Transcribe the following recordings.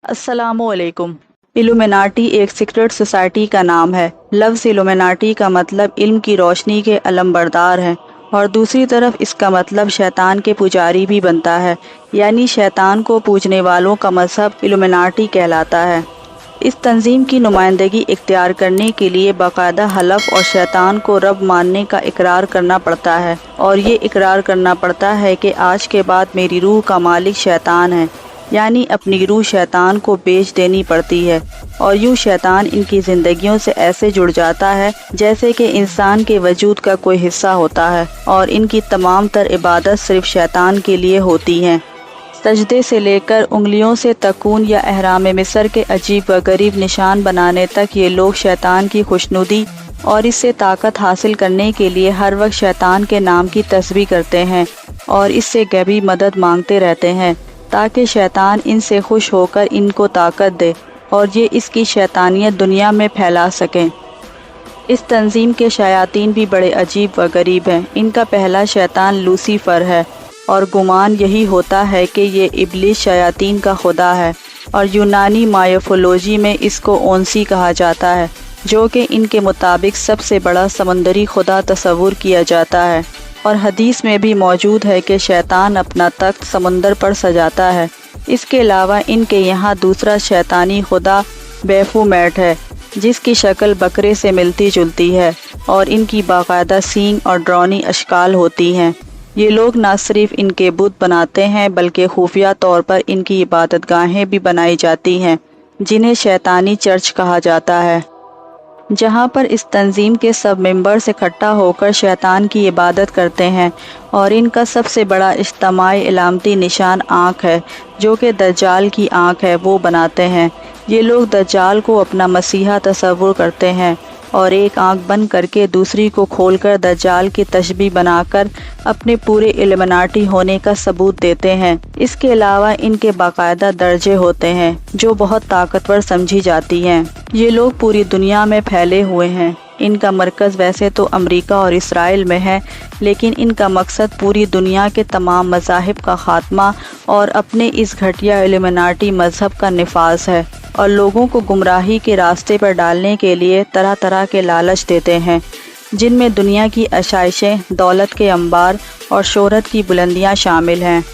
अस्सलामुअलैकुम। इल्यूमिनाटी एक secret society का नाम है। लफ्ज़ इल्यूमिनाटी का मतलब इल्म की रोशनी के अलमबरदार है और दूसरी तरफ इसका मतलब शैतान के पुजारी भी बनता है, यानी शैतान को पूजने वालों का मजहब इल्यूमिनाटी कहलाता है। इस तंजीम की नुमाइंदगी इख्तियार करने के लिए बाकायदा हलफ और शैतान को रब मानने का इकरार करना पड़ता है, और ये इकरार करना पड़ता है कि आज के बाद मेरी रूह का मालिक शैतान है, यानी अपनी रूह शैतान को बेच देनी पड़ती है। और यूँ शैतान इनकी ज़िंदगियों से ऐसे जुड़ जाता है जैसे कि इंसान के वजूद का कोई हिस्सा होता है, और इनकी तमाम तर इबादत सिर्फ शैतान के लिए होती हैं। सजदे से लेकर उंगलियों से तकून या एहराम मिस्र के अजीब व गरीब निशान बनाने तक ये लोग शैतान की खुशनुदी और इससे ताकत हासिल करने के लिए हर वक्त शैतान के नाम की तस्बीह करते हैं और इससे गैबी मदद मांगते रहते हैं, ताकि शैतान इनसे खुश होकर इनको ताकत दे और ये इसकी शैतानियत दुनिया में फैला सकें। इस तंजीम के शयातीन भी बड़े अजीब व गरीब हैं। इनका पहला शैतान लूसीफर है, और गुमान यही होता है कि ये इब्लिस शयातीन का खुदा है, और यूनानी मायोफोलॉजी में इसको ओंसी कहा जाता है, जो कि इनके मुताबिक सबसे बड़ा समंदरी खुदा तस्वुर किया जाता है। और हदीस में भी मौजूद है कि शैतान अपना तख्त समंदर पर सजाता है। इसके अलावा इनके यहाँ दूसरा शैतानी खुदा बेफूमेट है, जिसकी शक्ल बकरे से मिलती जुलती है और इनकी बाकायदा सींग और ड्रोनी अशकाल होती हैं। ये लोग न सिर्फ इनके बुत बनाते हैं बल्कि खुफिया तौर पर इनकी इबादतगाहें भी बनाई जाती हैं, जिन्हें शैतानी चर्च कहा जाता है, जहाँ पर इस तंजीम के सब मेंबर्स इकट्ठा होकर शैतान की इबादत करते हैं। और इनका सबसे बड़ा इज्तिमाई इलामती निशान आँख है, जो कि दज्जाल की आँख है, वो बनाते हैं। ये लोग दज्जाल को अपना मसीहा तस्वुर करते हैं और एक आँख बंद करके दूसरी को खोलकर दज्जाल की तशबीह बनाकर अपने पूरे इल्यूमिनाटी होने का सबूत देते हैं। इसके अलावा इनके बाकायदा दर्जे होते हैं जो बहुत ताकतवर समझी जाती हैं। ये लोग पूरी दुनिया में फैले हुए हैं। इनका मरकज़ वैसे तो अमेरिका और इसराइल में है, लेकिन इनका मकसद पूरी दुनिया के तमाम मज़ाहिब का ख़ात्मा और अपने इस घटिया इल्यूमिनाटी मज़हब का निफाज़ है, और लोगों को गुमराही के रास्ते पर डालने के लिए तरह तरह के लालच देते हैं, जिनमें दुनिया की आशाइशें, दौलत के अंबार और शोहरत की बुलंदियां शामिल हैं।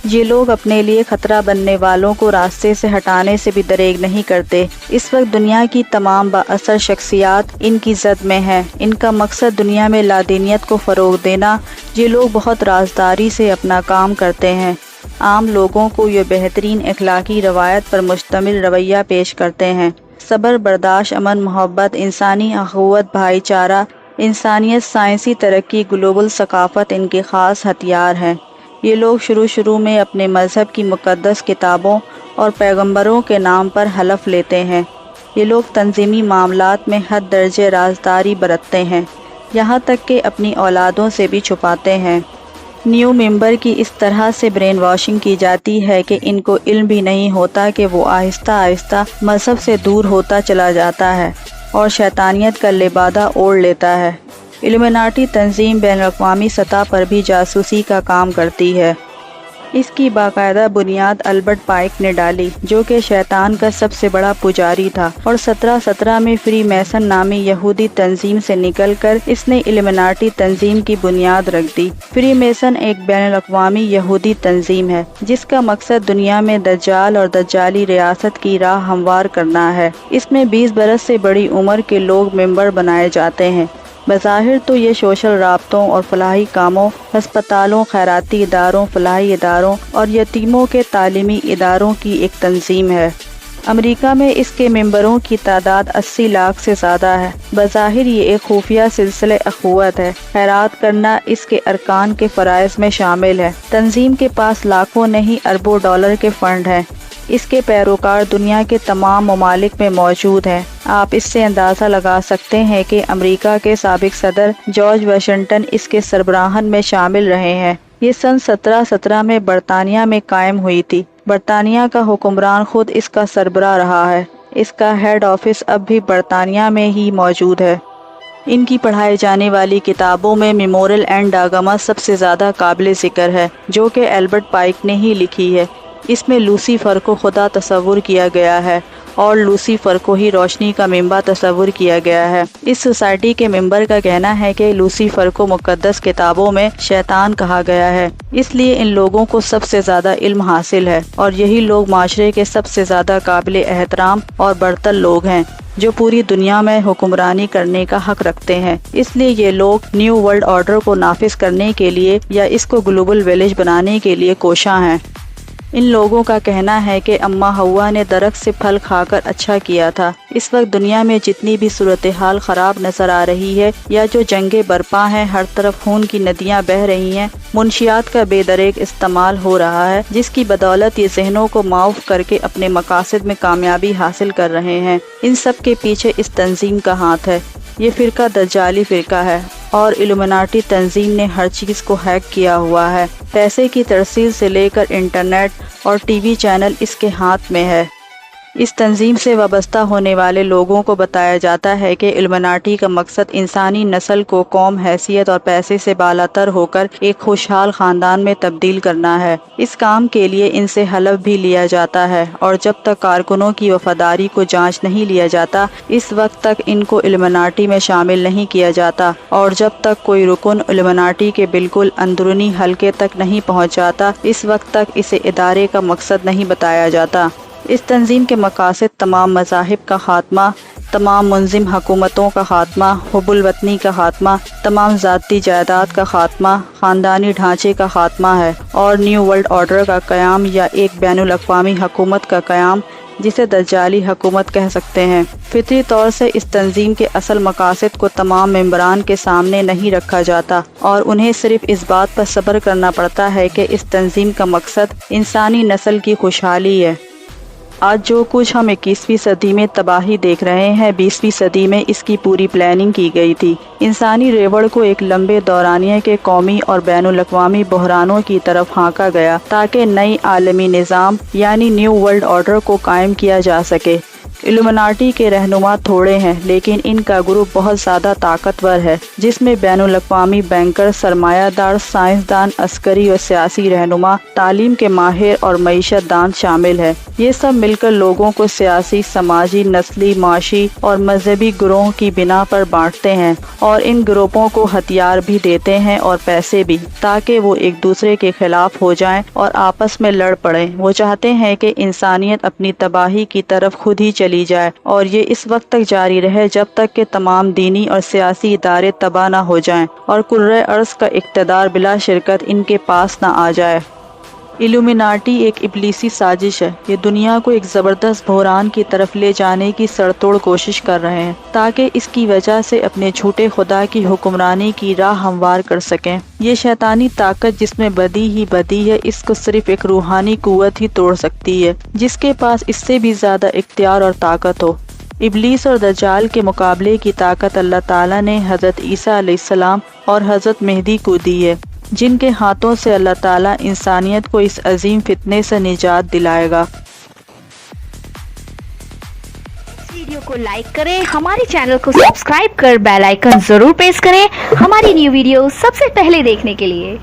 ये लोग अपने लिए खतरा बनने वालों को रास्ते से हटाने से भी दरेग नहीं करते। इस वक्त दुनिया की तमाम बाअसर शख्सियात इनकी जद में हैं। इनका मकसद दुनिया में लादीनियत को फ़रोग देना। ये लोग बहुत राजदारी से अपना काम करते हैं। आम लोगों को ये बेहतरीन अखलाकी रवायत पर मुश्तमिल रवैया पेश करते हैं। सब्र, बर्दाश्त, अमन, मोहब्बत, इंसानी अखुवत, भाईचारा, इंसानियत, साइंसी तरक्की, ग्लोबल सकाफ़त इनके ख़ास हथियार हैं। ये लोग शुरू में अपने मज़हब की मुक़द्दस किताबों और पैगंबरों के नाम पर हलफ लेते हैं। ये लोग तंज़ीमी मामलात में हद दर्जे राजदारी बरतते हैं, यहाँ तक कि अपनी औलादों से भी छुपाते हैं। न्यू मेंबर की इस तरह से ब्रेन वॉशिंग की जाती है कि इनको इल्म भी नहीं होता कि वो आहिस्ता आहिस्ता मज़हब से दूर होता चला जाता है और शैतानियत का लिबादा ओढ़ लेता है। इल्यूमिनाटी तंजीम बैनुल-अक़वामी सतह पर भी जासूसी का काम करती है। इसकी बाकायदा बुनियाद अल्बर्ट पाइक ने डाली, जो कि शैतान का सबसे बड़ा पुजारी था, और 1717 में फ्री मैसन नामी यहूदी तंजीम से निकलकर इसने इल्यूमिनाटी तंजीम की बुनियाद रख दी। फ्री मैसन एक बैनुल-अक़वामी यहूदी तंजीम है, जिसका मकसद दुनिया में दज्जाल और दज्जाली रियासत की राह हमवार करना है। इसमें 20 बरस से बड़ी उम्र के लोग मेंबर बनाए जाते हैं। बज़ाहिर तो ये सोशल राब्तों और फलाही कामों, हस्पतालों, खैराती इदारों, फलाही इदारों और यतीमों के तालीमी इदारों की एक तंजीम है। अमेरिका में इसके मेंबरों की तादाद 80 लाख से ज़्यादा है। बज़ाहिर ये एक खुफिया सिलसिले अखुवत है। खैरात करना इसके अरकान के फ़राइज़ में शामिल है। तंजीम के पास लाखों नहीं अरबों डॉलर के फ़ंड हैं। इसके पैरोकार दुनिया के तमाम ममालिक में मौजूद हैं। आप इससे अंदाज़ा लगा सकते हैं कि अमेरिका के साबिक सदर जॉर्ज वाशिंगटन इसके सरबराहन में शामिल रहे हैं। ये सन 1717 में बरतानिया में कायम हुई थी। बरतानिया का हुक्मरान खुद इसका सरबराह रहा है। इसका हेड ऑफिस अब भी बरतानिया में ही मौजूद है। ان کی پڑھائی جانے والی کتابوں میں میمورل اینڈ ڈاگما سب سے زیادہ قابل ذکر ہے، جو کہ البرٹ پائک نے ہی لکھی ہے۔ اس میں لوسیفر کو خدا تصور کیا گیا ہے اور لوسیفر کو ہی روشنی کا منبع تصور کیا گیا ہے۔ اس سوسائٹی کے ممبر کا کہنا ہے کہ لوسیفر کو مقدس کتابوں میں شیطان کہا گیا ہے، اس لیے ان لوگوں کو سب سے زیادہ علم حاصل ہے اور یہی لوگ معاشرے کے سب سے زیادہ قابل احترام اور برتر لوگ ہیں، جو پوری دنیا میں حکمرانی کرنے کا حق رکھتے ہیں۔ اس لیے یہ لوگ نیو ورلڈ آرڈر کو نافذ کرنے کے لیے یا اس کو گلوبل ویلیج بنانے کے لیے کوشاں ہیں۔ ان لوگوں کا کہنا ہے کہ اماں حوا نے درخت سے پھل کھا کر اچھا کیا تھا۔ اس وقت دنیا میں جتنی بھی صورتحال خراب نظر آ رہی ہے یا جو جنگیں برپا ہیں، ہر طرف خون کی ندیاں بہہ رہی ہیں، منشیات کا بے دریغ استعمال ہو رہا ہے، جس کی بدولت یہ ذہنوں کو معاف کر کے اپنے مقاصد میں کامیابی حاصل کر رہے ہیں۔ ان سب کے پیچھے اس تنظیم کا ہاتھ ہے۔ یہ فرقہ دجالی فرقہ ہے اور الومناٹی تنظیم نے ہر چیز کو ہیک کیا ہوا ہے۔ پیسے کی ترسیل سے لے کر انٹرنیٹ اور ٹی وی چینل اس کے ہاتھ میں ہے۔ اس تنظیم سے وابستہ ہونے والے لوگوں کو بتایا جاتا ہے کہ الومناٹی کا مقصد انسانی نسل کو قوم، حیثیت اور پیسے سے بالاتر ہو کر ایک خوشحال خاندان میں تبدیل کرنا ہے۔ اس کام کے لیے ان سے حلف بھی لیا جاتا ہے اور جب تک کارکنوں کی وفاداری کو جانچ نہیں لیا جاتا، اس وقت تک ان کو الومناٹی میں شامل نہیں کیا جاتا، اور جب تک کوئی رکن الومناٹی کے بالکل اندرونی حلقے تک نہیں پہنچ جاتا، اس وقت تک اسے ادارے کا مقصد نہیں بتایا جاتا۔ اس تنظیم کے مقاصد تمام مذاہب کا خاتمہ، تمام منظم حکومتوں کا خاتمہ، حب الوطنی کا خاتمہ، تمام ذاتی جائیداد کا خاتمہ، خاندانی ڈھانچے کا خاتمہ ہے اور نیو ورلڈ آرڈر کا قیام یا ایک بین الاقوامی حکومت کا قیام، جسے دجالی حکومت کہہ سکتے ہیں۔ فطری طور سے اس تنظیم کے اصل مقاصد کو تمام ممبران کے سامنے نہیں رکھا جاتا اور انہیں صرف اس بات پر صبر کرنا پڑتا ہے کہ اس تنظیم کا مقصد انسانی نسل کی خوشحالی ہے۔ آج جو کچھ ہم 21ویں صدی میں تباہی دیکھ رہے ہیں، 20ویں صدی میں اس کی پوری پلاننگ کی گئی تھی۔ انسانی ریوڑ کو ایک لمبے دورانیے کے قومی اور بین الاقوامی بحرانوں کی طرف ہانکا گیا تاکہ نئی عالمی نظام یعنی نیو ورلڈ آرڈر کو قائم کیا جا سکے۔ الومناٹی کے رہنما تھوڑے ہیں، لیکن ان کا گروپ بہت زیادہ طاقتور ہے، جس میں بین الاقوامی بینکر، سرمایہ دار، سائنسدان، عسکری اور سیاسی رہنما، تعلیم کے ماہر اور معیشت دان شامل ہے۔ یہ سب مل کر لوگوں کو سیاسی، سماجی، نسلی، معاشی اور مذہبی گروہوں کی بنا پر بانٹتے ہیں اور ان گروپوں کو ہتھیار بھی دیتے ہیں اور پیسے بھی، تاکہ وہ ایک دوسرے کے خلاف ہو جائیں اور آپس میں لڑ پڑیں۔ وہ چاہتے ہیں کہ انسانیت اپنی تباہی کی طرف خود ہی چلی جائے اور یہ اس وقت تک جاری رہے جب تک کہ تمام دینی اور سیاسی ادارے تباہ نہ ہو جائیں اور کرۂ ارض کا اقتدار بلا شرکت ان کے پاس نہ آ جائے۔ الومناٹی ایک ابلیسی سازش ہے۔ یہ دنیا کو ایک زبردست بحران کی طرف لے جانے کی سر توڑ کوشش کر رہے ہیں تاکہ اس کی وجہ سے اپنے جھوٹے خدا کی حکمرانی کی راہ ہموار کر سکیں۔ یہ شیطانی طاقت جس میں بدی ہی بدی ہے، اس کو صرف ایک روحانی قوت ہی توڑ سکتی ہے، جس کے پاس اس سے بھی زیادہ اختیار اور طاقت ہو۔ ابلیس اور دجال کے مقابلے کی طاقت اللہ تعالیٰ نے حضرت عیسیٰ علیہ السلام اور حضرت مہدی کو دی ہے، جن کے ہاتھوں سے اللہ تعالیٰ انسانیت کو اس عظیم فتنے سے نجات دلائے گا۔ ویڈیو کو لائک کریں، ہمارے چینل کو سبسکرائب کر بیل آئیکن ضرور پریس کریں ہماری نیو ویڈیو سب سے پہلے دیکھنے کے لیے۔